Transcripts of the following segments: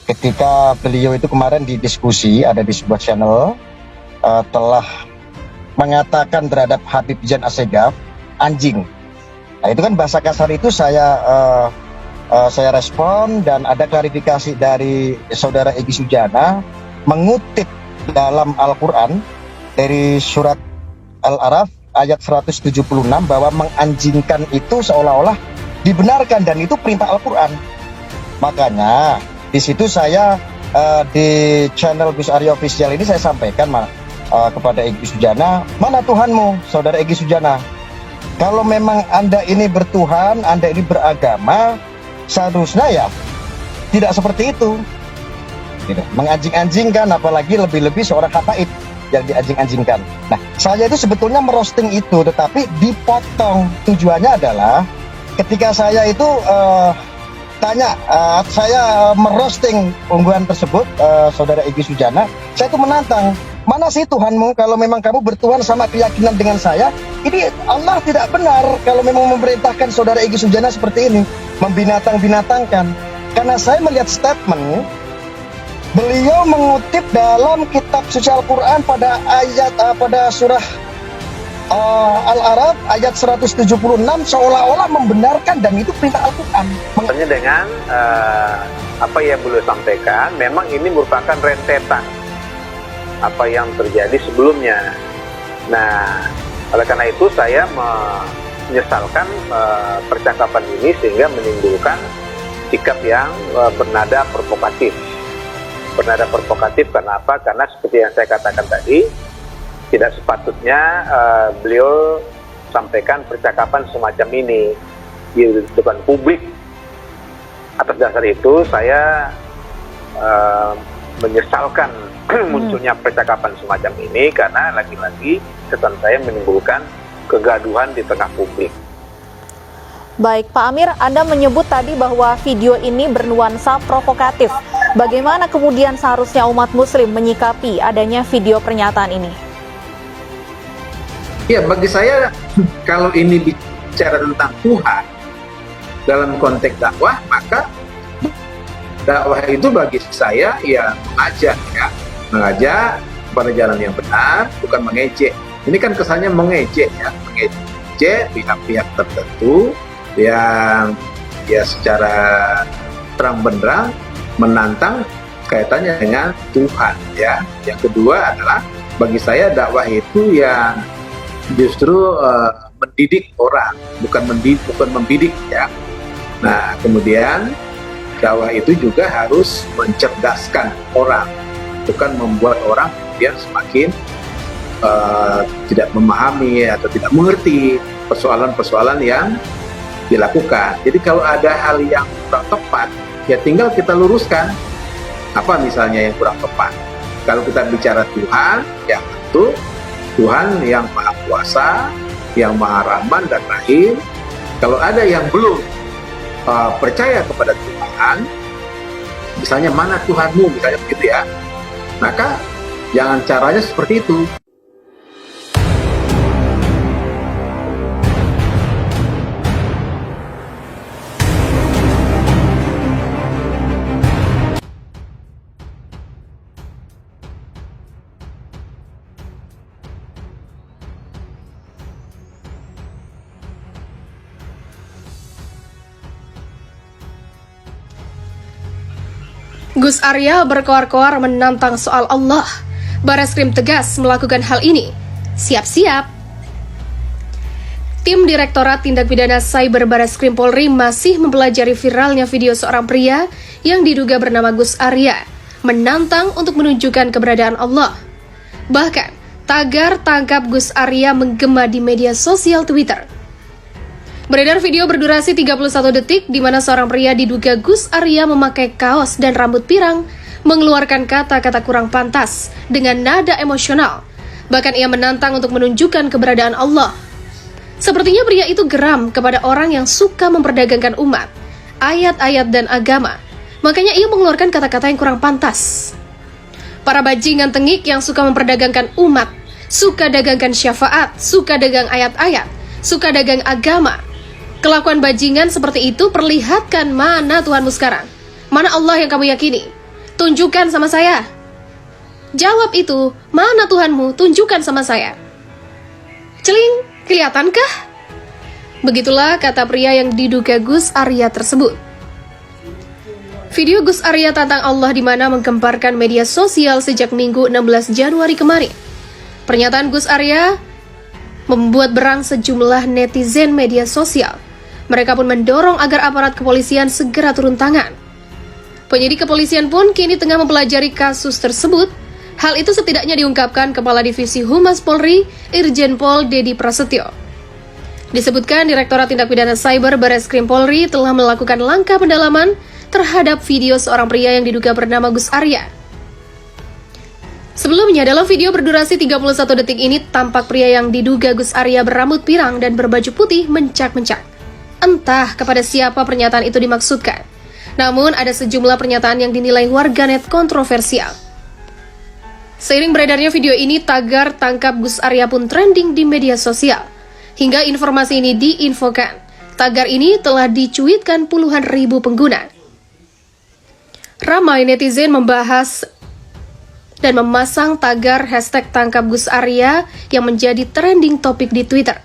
ketika beliau itu kemarin di diskusi ada di sebuah channel telah mengatakan terhadap Habib Zain Assegaf anjing. Nah, itu kan bahasa kasar itu saya respon dan ada klarifikasi dari saudara Egy Sujana mengutip dalam Al-Quran dari surat Al-A'raf ayat 176 bahwa menganjingkan itu seolah-olah dibenarkan dan itu perintah Al-Quran. Makanya di situ saya di channel Gus Arya Official ini saya sampaikan kepada Egy Sujana, mana Tuhanmu, saudara Egy Sujana? Kalau memang Anda ini bertuhan, Anda ini beragama, seharusnya ya tidak seperti itu. Gitu. Menganjing-anjingkan, apalagi lebih-lebih seorang habaib yang dianjing-anjingkan. Nah, saya itu sebetulnya merosting itu, tetapi dipotong. Tujuannya adalah ketika saya itu saya merosting ungguhan tersebut, saudara Egy Sujana, saya itu menantang, mana sih Tuhanmu kalau memang kamu bertuhan sama keyakinan dengan saya? Ini Allah tidak benar kalau memang memerintahkan saudara Egy Sujana seperti ini, membinatang-binatangkan. Karena saya melihat statement beliau mengutip dalam kitab suci Al-Quran pada surah Al-A'raf ayat 176 seolah-olah membenarkan dan itu perintah Al-Quran. Makanya dengan apa yang beliau sampaikan, memang ini merupakan rentetan apa yang terjadi sebelumnya. Nah, oleh karena itu saya menyesalkan percakapan ini sehingga menimbulkan sikap yang bernada provokatif. Bernada provokatif karena apa? Karena seperti yang saya katakan tadi, tidak sepatutnya beliau sampaikan percakapan semacam ini di depan publik. Atas dasar itu saya menyesalkan munculnya percakapan semacam ini karena lagi-lagi kesan saya menimbulkan kegaduhan di tengah publik. Baik, Pak Amir, Anda menyebut tadi bahwa video ini bernuansa provokatif. Bagaimana kemudian seharusnya umat muslim menyikapi adanya video pernyataan ini? Ya, bagi saya kalau ini bicara tentang Tuhan dalam konteks dakwah, maka dakwah itu bagi saya ya mengajak pada jalan yang benar, bukan mengejek. Ini kan kesannya mengejek ya, mengejek pihak-pihak tertentu yang ya secara terang benderang menantang kaitannya dengan Tuhan ya. Yang kedua adalah bagi saya dakwah itu yang justru mendidik orang, bukan membidik ya. Nah, kemudian dakwah itu juga harus mencerdaskan orang, bukan membuat orang kemudian semakin tidak memahami atau tidak mengerti persoalan-persoalan yang dilakukan. Jadi kalau ada hal yang kurang tepat, ya tinggal kita luruskan apa misalnya yang kurang tepat. Kalau kita bicara Tuhan, ya tentu Tuhan yang Maha Kuasa, yang Maha Rahman dan Rahim. Kalau ada yang belum percaya kepada Tuhan, misalnya mana Tuhanmu, misalnya begitu ya, maka jangan caranya seperti itu. Gus Arya berkoar-koar menantang soal Allah. Bareskrim tegas melakukan hal ini. Siap-siap. Tim Direktorat Tindak Pidana Cyber Bareskrim Polri masih mempelajari viralnya video seorang pria yang diduga bernama Gus Arya menantang untuk menunjukkan keberadaan Allah. Bahkan, tagar tangkap Gus Arya menggema di media sosial Twitter. Beredar video berdurasi 31 detik di mana seorang pria diduga Gus Arya memakai kaos dan rambut pirang mengeluarkan kata-kata kurang pantas dengan nada emosional. Bahkan ia menantang untuk menunjukkan keberadaan Allah. Sepertinya pria itu geram kepada orang yang suka memperdagangkan umat, ayat-ayat dan agama. Makanya ia mengeluarkan kata-kata yang kurang pantas. Para bajingan tengik yang suka memperdagangkan umat, suka dagangkan syafaat, suka dagang ayat-ayat, suka dagang agama. Kelakuan bajingan seperti itu perlihatkan mana Tuhanmu sekarang. Mana Allah yang kamu yakini. tunjukkan sama saya. Jawab itu, mana Tuhanmu, tunjukkan sama saya. Celing, kelihatankah? Begitulah kata pria yang diduga Gus Arya tersebut. Video Gus Arya tantang Allah di mana menggemparkan media sosial sejak Minggu 16 Januari kemarin. Pernyataan Gus Arya membuat berang sejumlah netizen media sosial. Mereka pun mendorong agar aparat kepolisian segera turun tangan. Penyidik kepolisian pun kini tengah mempelajari kasus tersebut. Hal itu setidaknya diungkapkan Kepala Divisi Humas Polri, Irjen Pol Dedi Prasetyo. Disebutkan Direktorat Tindak Pidana Cyber Bareskrim Polri telah melakukan langkah pendalaman terhadap video seorang pria yang diduga bernama Gus Arya. Sebelumnya, dalam video berdurasi 31 detik ini, tampak pria yang diduga Gus Arya berambut pirang dan berbaju putih mencak-mencak. Entah kepada siapa pernyataan itu dimaksudkan. Namun, ada sejumlah pernyataan yang dinilai warganet kontroversial. Seiring beredarnya video ini, tagar "Tangkap Gus Arya" pun trending di media sosial. Hingga informasi ini diinfokan, tagar ini telah dicuitkan puluhan ribu pengguna. Ramai netizen membahas dan memasang tagar hashtag "Tangkap Gus Arya" yang menjadi trending topik di Twitter.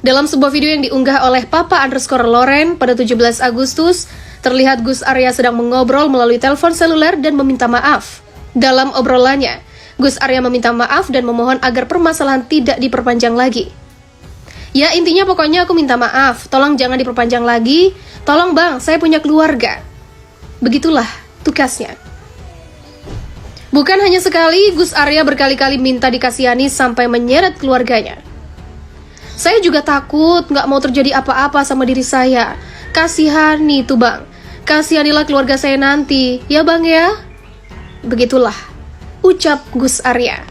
Dalam sebuah video yang diunggah oleh Papa_Loren pada 17 Agustus, terlihat Gus Arya sedang mengobrol melalui telepon seluler dan meminta maaf. Dalam obrolannya, Gus Arya meminta maaf dan memohon agar permasalahan tidak diperpanjang lagi. Ya, intinya pokoknya aku minta maaf, tolong jangan diperpanjang lagi, tolong bang, saya punya keluarga. Begitulah tugasnya. Bukan hanya sekali, Gus Arya berkali-kali minta dikasihani sampai menyeret keluarganya. Saya juga takut nggak mau terjadi apa-apa sama diri saya. Kasihani tuh bang, kasihanilah keluarga saya nanti, ya bang ya. Begitulah ucap Gus Arya.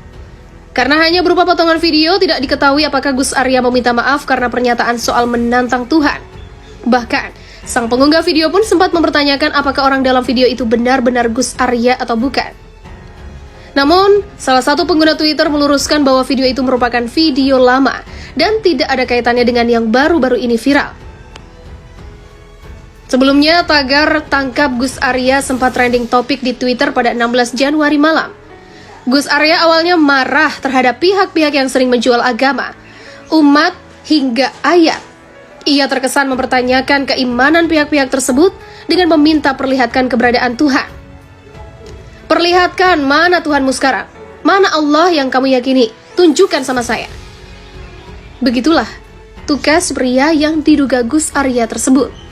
Karena hanya berupa potongan video, tidak diketahui apakah Gus Arya meminta maaf karena pernyataan soal menantang Tuhan. Bahkan, sang pengunggah video pun sempat mempertanyakan apakah orang dalam video itu benar-benar Gus Arya atau bukan. Namun, salah satu pengguna Twitter meluruskan bahwa video itu merupakan video lama dan tidak ada kaitannya dengan yang baru-baru ini viral. Sebelumnya, tagar "Tangkap Gus Arya" sempat trending topik di Twitter pada 16 Januari malam. Gus Arya awalnya marah terhadap pihak-pihak yang sering menjual agama, umat, hingga ayat. Ia terkesan mempertanyakan keimanan pihak-pihak tersebut dengan meminta perlihatkan keberadaan Tuhan. Perlihatkan mana Tuhanmu sekarang, mana Allah yang kamu yakini, tunjukkan sama saya. Begitulah tugas pria yang diduga Gus Arya tersebut.